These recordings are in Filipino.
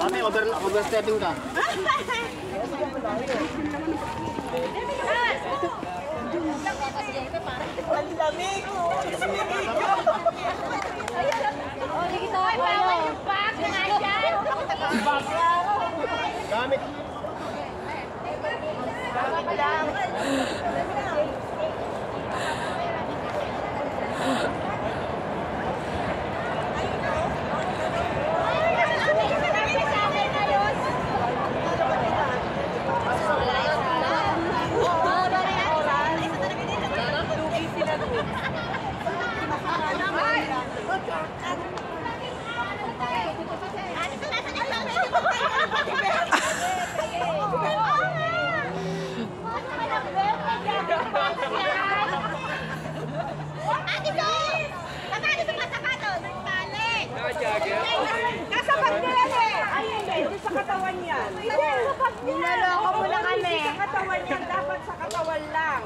Mami, overstepping ka. Ang lamig! Gamit. Nasa bag nila eh! Ay, hindi sa katawan yan. Niloloko mo na kami. Hindi sa katawan yan, dapat sa katawan lang.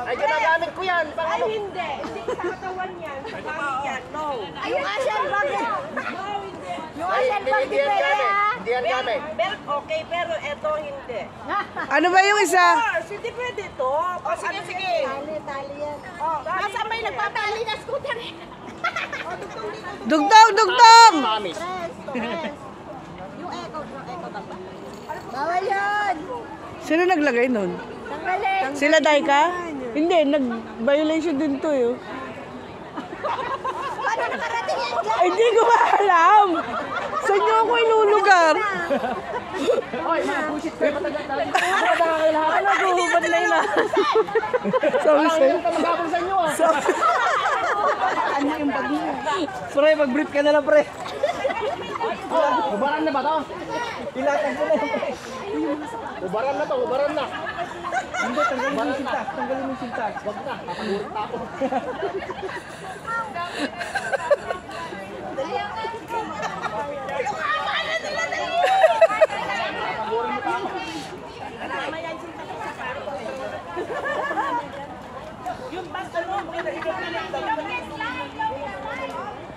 Ay, ginagamit ko yan. Ay, hindi. Hindi sa katawan yan. Sa bag yan, no. Yung Asian bag. No, hindi. Yung Asian bag di pwede ha. Hindi yan gamit. Belt okay, pero eto hindi. Ano ba yung isa? Hindi pwede to. Sige, sige. Tali yan. Nasa may nagpapali na scooter eh. Dugtong, dugtong! Mami. Yung echo bag ba? Bawal yun. Sino naglagay nun? Tanggalin. Sila Daika? Hindi, nag-violation din to eh. Paano nakarating yan dyan? Ay, hindi ko alam! Saan nyo ako ilulugar? Hoy, mga bullshit kayo matagal na. Ano ko, ba't na ila? Sabi sa'yo. Magabang sa inyo ah. Ano yung bag mo? Pre, mag-brief ka na lang, pre. Ubaran na ba to? Ilatan ko na yung pre. Ubaran na to, ubaran na. Hindi, tanggalin mo yung sintas. Tanggalin mo yung sintas. Wag na, papagurit na ako.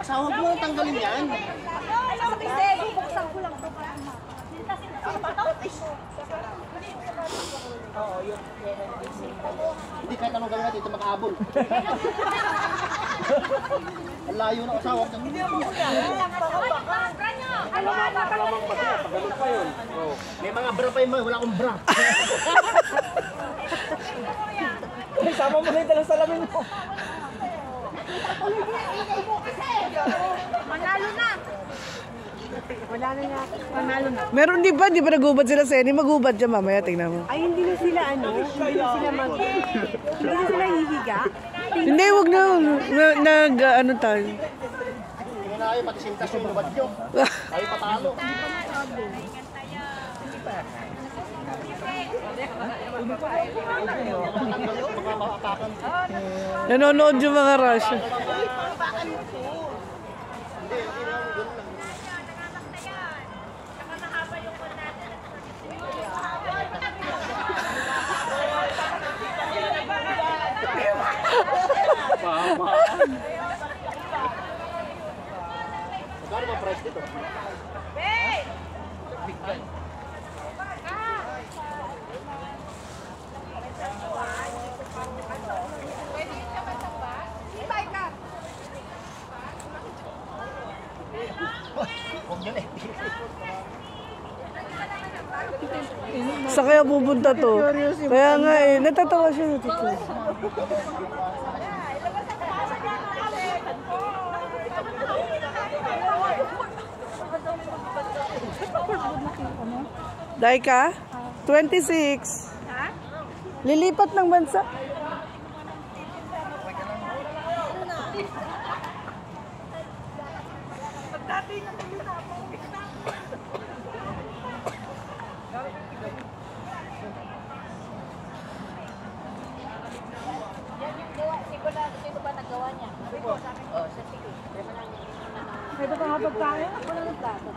Asawa mo tanggalin yan. Bubuksan ko lang ito. Hindi kahit anong gawin natin, ito makaabol. Ang layo ng asawa ko. May mga bra pa yun, wala akong bra. Sama mo na yung talang salamin mo. Manalo na. Wala na nga. Manalo na. Meron di ba? Di ba nagubad sila sa inyo? Magubad dyan mamaya, tingnan mo. Ay, hindi na sila ano? Hindi na sila hindi na sila hihiga? Hindi, wag na. Ano tayo? Hindi na kayo, pati sintas yung lubad nyo. Tayo patalo. Nanonood yung mga Russia. Magkano ba price dito? Huwag yun eh. Sa kaya pupunta to? Kaya nga eh, natatawa siya. Daika? 26. Lilipat ng bansa. Sino ba nagawa niya? Oh, sa sige. Pwede pa nga pagkain? Ako na nagplato.